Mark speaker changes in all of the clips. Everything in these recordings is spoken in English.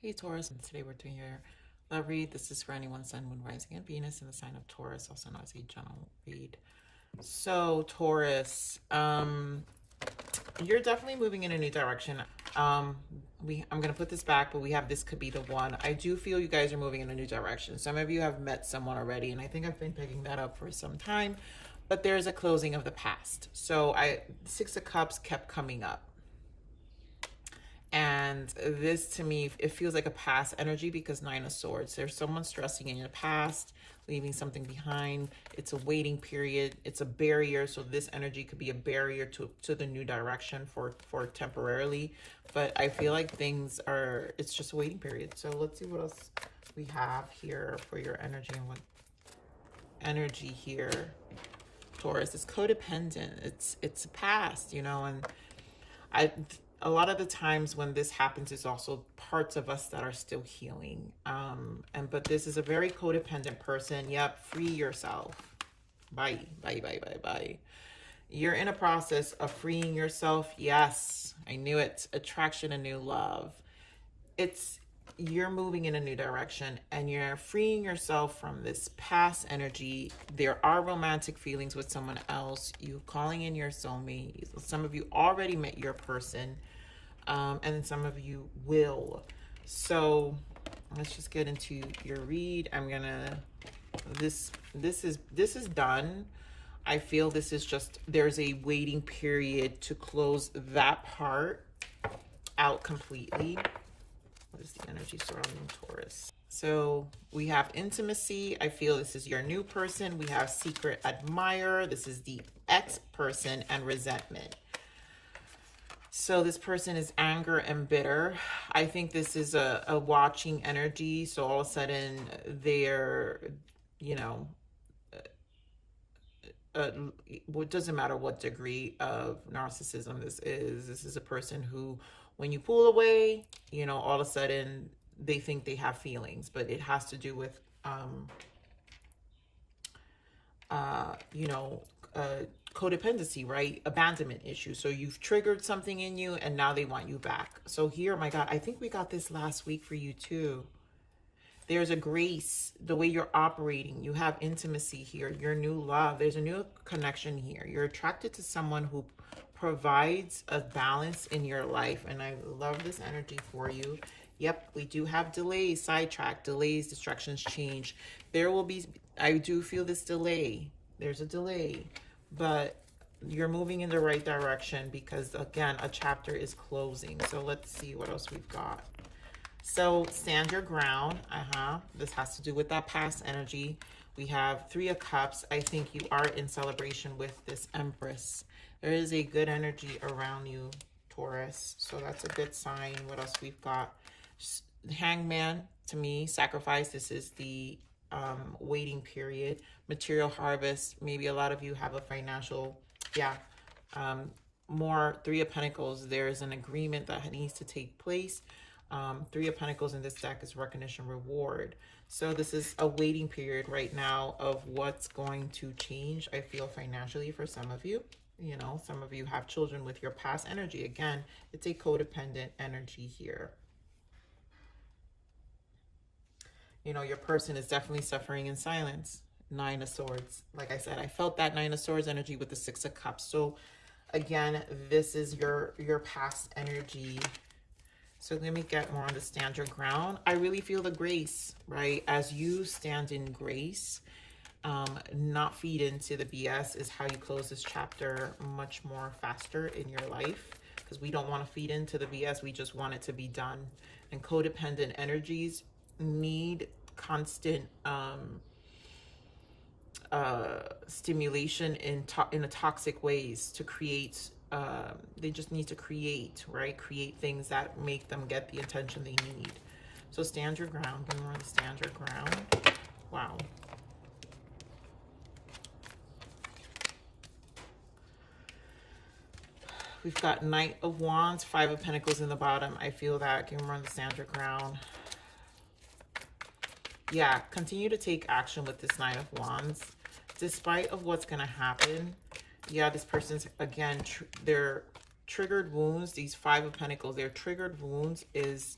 Speaker 1: Hey Taurus, and today we're doing your love read. This is for anyone Sun, Moon, Rising, and Venus in the sign of Taurus, also known as a general read. So Taurus, you're definitely moving in a new direction. I'm gonna put this back, but we have this could be the one. I do feel you guys are moving in a new direction. Some of you have met someone already, and I think I've been picking that up for some time. But there's a closing of the past. So Six of Cups kept coming up. And this to me, it feels like a past energy because Nine of Swords. There's someone stressing in your past, leaving something behind. It's a waiting period. It's a barrier. So this energy could be a barrier to the new direction for temporarily. But I feel like it's just a waiting period. So let's see what else we have here for your energy and what energy here. Taurus is codependent. It's past, and a lot of the times when this happens is also parts of us that are still healing. But this is a very codependent person. Yep, free yourself. Bye, bye, bye, bye, bye. You're in a process of freeing yourself. Yes, I knew it. Attraction and new love. You're moving in a new direction and you're freeing yourself from this past energy. There are romantic feelings with someone else. You calling in your soulmate. Some of you already met your person, and some of you will. So let's just get into your read. This is done. I feel this is just, there's a waiting period to close that part out completely. What is the energy surrounding Taurus? So we have intimacy. I feel this is your new person. We have secret admirer. This is the ex-person and resentment. So this person is anger and bitter. I think this is a watching energy. So all of a sudden they're, it doesn't matter what degree of narcissism this is. This is a person who, when you pull away, all of a sudden they think they have feelings, but it has to do with, codependency, right? Abandonment issue. So you've triggered something in you and now they want you back. So here, my God, I think we got this last week for you too. There's a grace, the way you're operating. You have intimacy here, your new love. There's a new connection here. You're attracted to someone who provides a balance in your life. And I love this energy for you. Yep, we do have delays, sidetrack, delays, distractions, change. I do feel this delay. There's a delay, but you're moving in the right direction because, again, a chapter is closing. So let's see what else we've got. So stand your ground. This has to do with that past energy. We have Three of Cups. I think you are in celebration with this Empress. There is a good energy around you, Taurus. So that's a good sign. What else we've got? Hangman, to me, sacrifice. This is the waiting period. Material harvest. Maybe a lot of you have a financial, more Three of Pentacles. There is an agreement that needs to take place. Three of Pentacles in this deck is recognition, reward. So this is a waiting period right now of what's going to change. I feel financially for some of you. Some of you have children with your past energy. Again, it's a codependent energy here. Your person is definitely suffering in silence. Nine of Swords. Like I said, I felt that Nine of Swords energy with the Six of Cups. So again, this is your past energy. So let me get more on the stand your ground. I really feel the grace, right? As you stand in grace, not feed into the BS is how you close this chapter much more faster in your life, because we don't want to feed into the BS. We just want it to be done. And codependent energies need constant stimulation in a toxic ways to create. They just need to create, right? Create things that make them get the attention they need. So stand your ground. Give me more to stand your ground. Wow. We've got Knight of Wands, Five of Pentacles in the bottom. I feel that. Give me more to stand your ground. Yeah, continue to take action with this Knight of Wands. Despite of what's going to happen, yeah, this person's, again, their triggered wounds, these Five of Pentacles, their triggered wounds is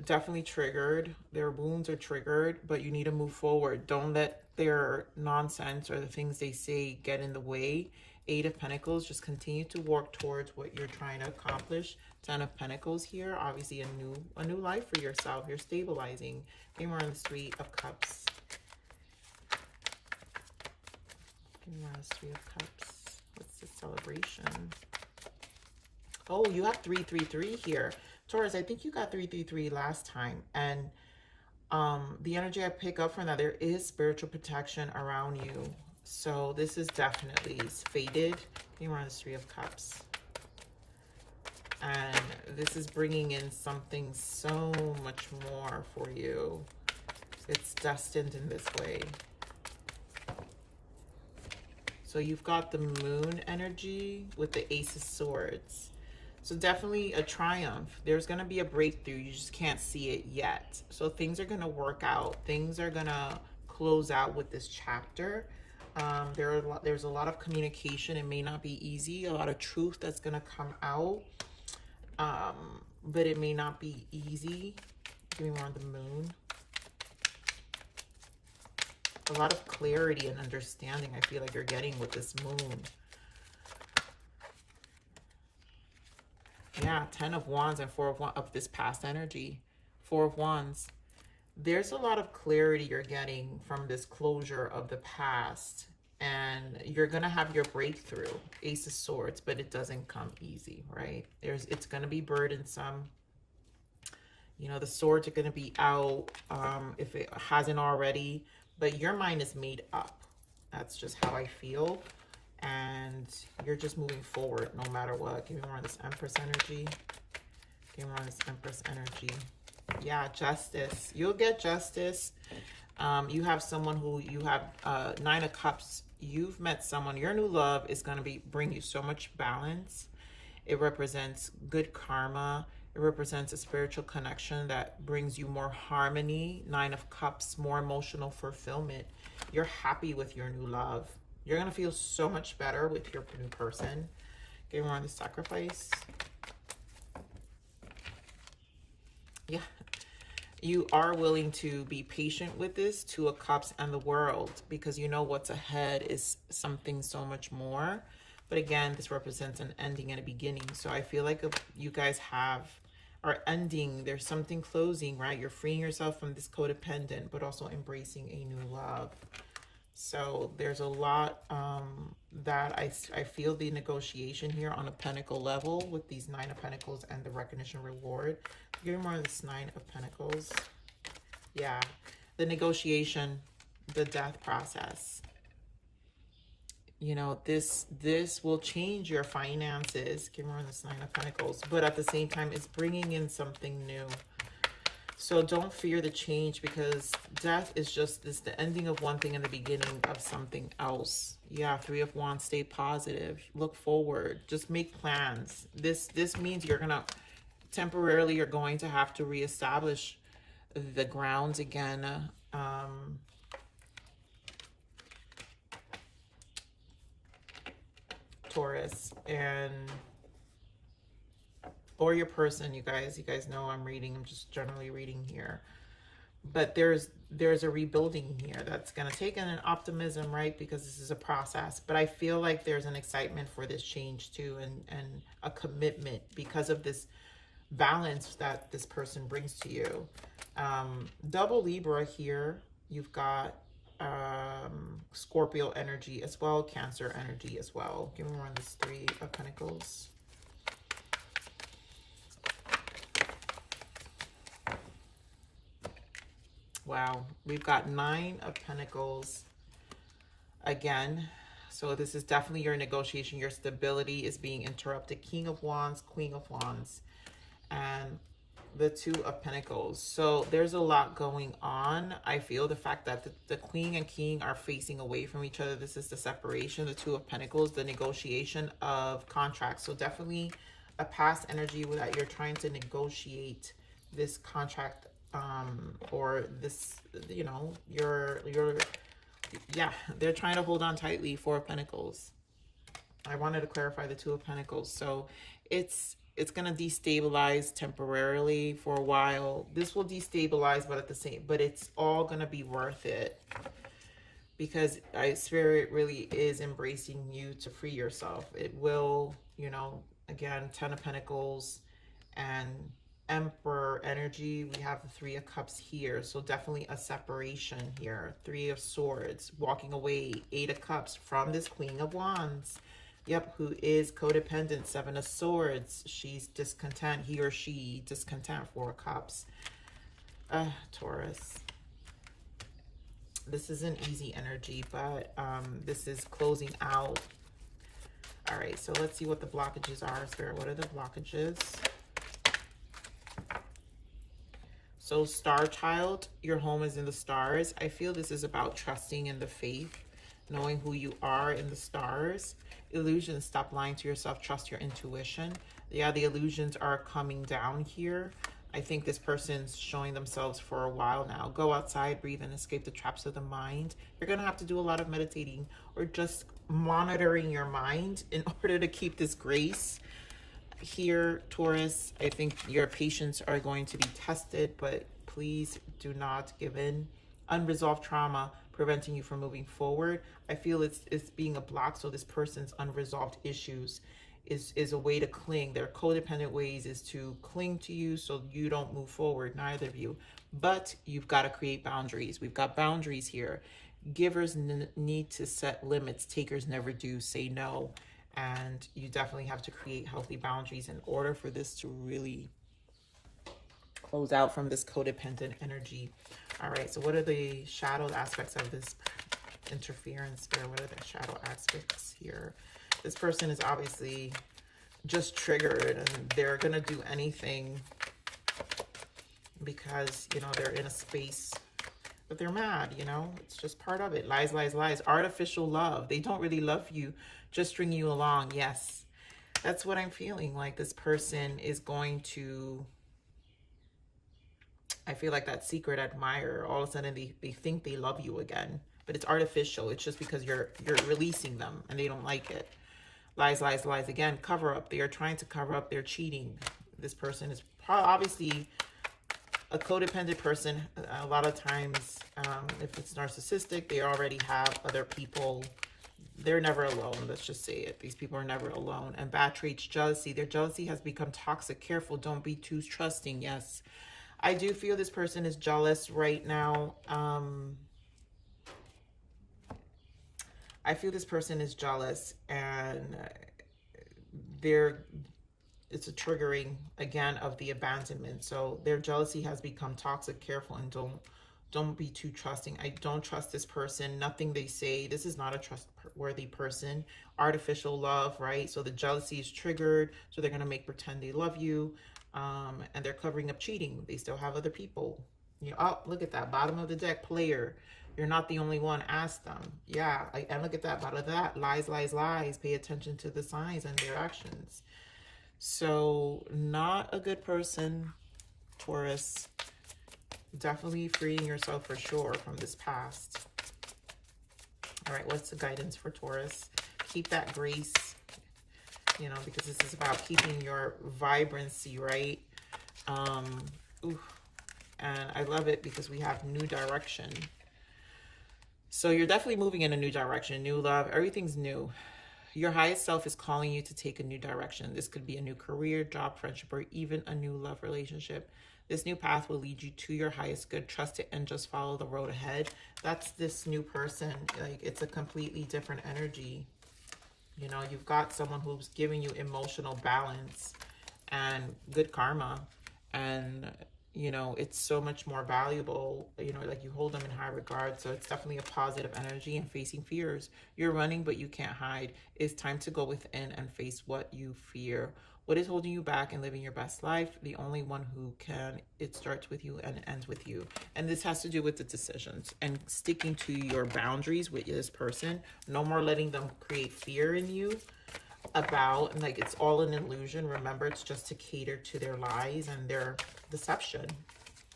Speaker 1: definitely triggered. Their wounds are triggered, but you need to move forward. Don't let their nonsense or the things they say get in the way. Eight of Pentacles, just continue to work towards what you're trying to accomplish. Ten of Pentacles here, obviously a new life for yourself. You're stabilizing. Give me more on the Three of Cups. Give me more on the Three of Cups. What's the celebration? Oh, you have 333 here. Taurus, I think you got 333 last time. And the energy I pick up from that, there is spiritual protection around you. So this is definitely fated. Here we're on the Three of Cups. And this is bringing in something so much more for you. It's destined in this way. So you've got the Moon energy with the Ace of Swords. So definitely a triumph. There's going to be a breakthrough. You just can't see it yet. So things are going to work out. Things are going to close out with this chapter. There's a lot of communication. It may not be easy. A lot of truth that's going to come out. But it may not be easy. Give me more on the Moon. A lot of clarity and understanding I feel like you're getting with this Moon. Yeah, 10 of Wands and 4 of Wands of this past energy. 4 of Wands. There's a lot of clarity you're getting from this closure of the past. And you're going to have your breakthrough. Ace of Swords, but it doesn't come easy, right? It's going to be burdensome. You know, the swords are going to be out if it hasn't already. But your mind is made up. That's just how I feel. And you're just moving forward no matter what. Give me more on this Empress energy. Give me more on this Empress energy. Yeah, justice. You'll get justice. You have someone who you have 9 of Cups. You've met someone. Your new love is going to bring you so much balance. It represents good karma. It represents a spiritual connection that brings you more harmony. 9 of Cups, more emotional fulfillment. You're happy with your new love. You're going to feel so much better with your new person. Give me more on the Sacrifice. Yeah. You are willing to be patient with this 2 of Cups and the World because you know what's ahead is something so much more. But again, this represents an ending and a beginning. So I feel like you guys are ending. There's something closing, right? You're freeing yourself from this codependent, but also embracing a new love. So there's a lot that I feel the negotiation here on a pentacle level with these 9 of Pentacles and the recognition reward. Give me more of this 9 of Pentacles. Yeah, the negotiation, the death process. You know, this will change your finances. Give me more of this 9 of Pentacles. But at the same time, it's bringing in something new. So don't fear the change because death is just the ending of one thing and the beginning of something else. Yeah, 3 of Wands, stay positive. Look forward. Just make plans. This means you're going to have to reestablish the grounds again. Taurus or your person, you guys know I'm just generally reading here, but there's a rebuilding here that's going to take in an optimism, right? Because this is a process, but I feel like there's an excitement for this change too, and a commitment because of this balance that this person brings to you. Double Libra here, you've got Scorpio energy as well, Cancer energy as well. Give me more on this 3 of Pentacles. Wow, we've got 9 of Pentacles again. So this is definitely your negotiation. Your stability is being interrupted. King of Wands, Queen of Wands, and the 2 of Pentacles. So there's a lot going on. I feel the fact that the Queen and King are facing away from each other. This is the separation. The 2 of Pentacles, the negotiation of contracts. So definitely a past energy that you're trying to negotiate this contract, or this, you know, yeah, they're trying to hold on tightly. 4 of Pentacles. I wanted to clarify the 2 of Pentacles. So it's it's going to destabilize temporarily for a while. This will destabilize, but but it's all going to be worth it, because Spirit really is embracing you to free yourself. It will, you know, again, 10 of Pentacles and Emperor energy. We have the 3 of Cups here, so definitely a separation here. 3 of Swords, walking away. 8 of Cups from this Queen of Wands. Yep, who is codependent. 7 of Swords. She's discontent. He or she discontent. 4 of Cups. Taurus. This isn't easy energy, but this is closing out. All right, so let's see what the blockages are, Spirit. What are the blockages? So, Star Child, your home is in the stars. I feel this is about trusting in the faith, knowing who you are in the stars. Illusions, stop lying to yourself. Trust your intuition. Yeah, the illusions are coming down here. I think this person's showing themselves for a while now. Go outside, breathe, and escape the traps of the mind. You're going to have to do a lot of meditating or just monitoring your mind in order to keep this grace. Here, Taurus, I think your patience are going to be tested, but please do not give in. Unresolved trauma preventing you from moving forward. I feel it's being a block, so this person's unresolved issues is a way to cling. Their codependent ways is to cling to you so you don't move forward, neither of you. But you've got to create boundaries. We've got boundaries here. Givers need to set limits. Takers never do. Say no. And you definitely have to create healthy boundaries in order for this to really close out from this codependent energy. All right, so what are the shadow aspects of this interference there? What are the shadow aspects here? This person is obviously just triggered, and they're going to do anything because, you know, they're in a space, but they're mad, you know, it's just part of it. Lies, lies, lies. Artificial love. They don't really love you, just string you along. Yes, that's what I'm feeling. Like this person is going to, I feel like that secret admirer, all of a sudden they think they love you again, but it's artificial. It's just because you're releasing them and they don't like it. Lies, lies, lies. Again, cover up. They are trying to cover up their cheating. This person is obviously a codependent person. A lot of times, if it's narcissistic, they already have other people. They're never alone. Let's just say it. These people are never alone. And bad traits, jealousy. Their jealousy has become toxic. Careful. Don't be too trusting. Yes. I do feel this person is jealous right now. I feel this person is jealous, and it's a triggering again of the abandonment. So their jealousy has become toxic. Careful, and don't be too trusting. I don't trust this person. Nothing they say. This is not a trustworthy person. Artificial love, right? So the jealousy is triggered. So they're gonna make pretend they love you, and they're covering up cheating. They still have other people. You know, oh, look at that bottom of the deck, player. You're not the only one. Ask them. Yeah, and look at that. Bottom of that. Lies, lies, lies. Pay attention to the signs and their actions. So not a good person, Taurus. Definitely freeing yourself for sure from this past. All right, what's the guidance for Taurus? Keep that grace, you know, because this is about keeping your vibrancy, right? And I love it because we have new direction. So you're definitely moving in a new direction, new love, everything's new. Your highest self is calling you to take a new direction. This could be a new career, job, friendship, or even a new love relationship. This new path will lead you to your highest good. Trust it and just follow the road ahead. That's this new person. Like, it's a completely different energy. You know, you've got someone who's giving you emotional balance and good karma. And you know, it's so much more valuable, you know, like you hold them in high regard. So it's definitely a positive energy and facing fears. You're running, but you can't hide. It's time to go within and face what you fear. What is holding you back and living your best life? The only one who can. It starts with you and ends with you. And this has to do with the decisions and sticking to your boundaries with this person. No more letting them create fear in you about, like, it's all an illusion. Remember, it's just to cater to their lies and their deception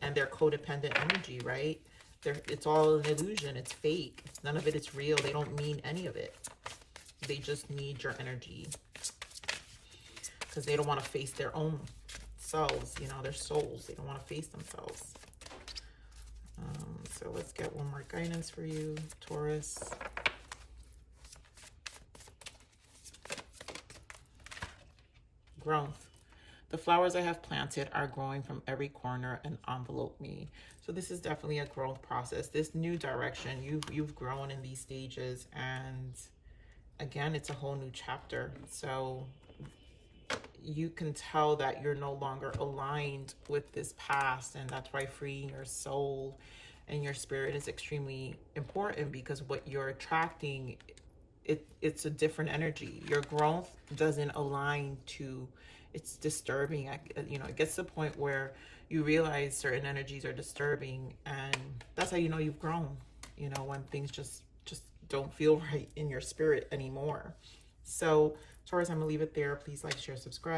Speaker 1: and their codependent energy, right? It's all an illusion. It's fake. None of it is real. They don't mean any of it. They just need your energy. because they don't want to face their own selves, you know, their souls. They don't want to face themselves. So let's get one more guidance for you, Taurus. Growth. The flowers I have planted are growing from every corner and envelope me. So this is definitely a growth process. This new direction, you've grown in these stages, and again, it's a whole new chapter. So you can tell that you're no longer aligned with this past, and that's why freeing your soul and your spirit is extremely important, because what you're attracting, it's a different energy. Your growth doesn't align to, it's disturbing. You know, it gets to the point where you realize certain energies are disturbing, and that's how you know you've grown, you know, when things just don't feel right in your spirit anymore. So Taurus, I'm gonna leave it there. Please like, share, subscribe.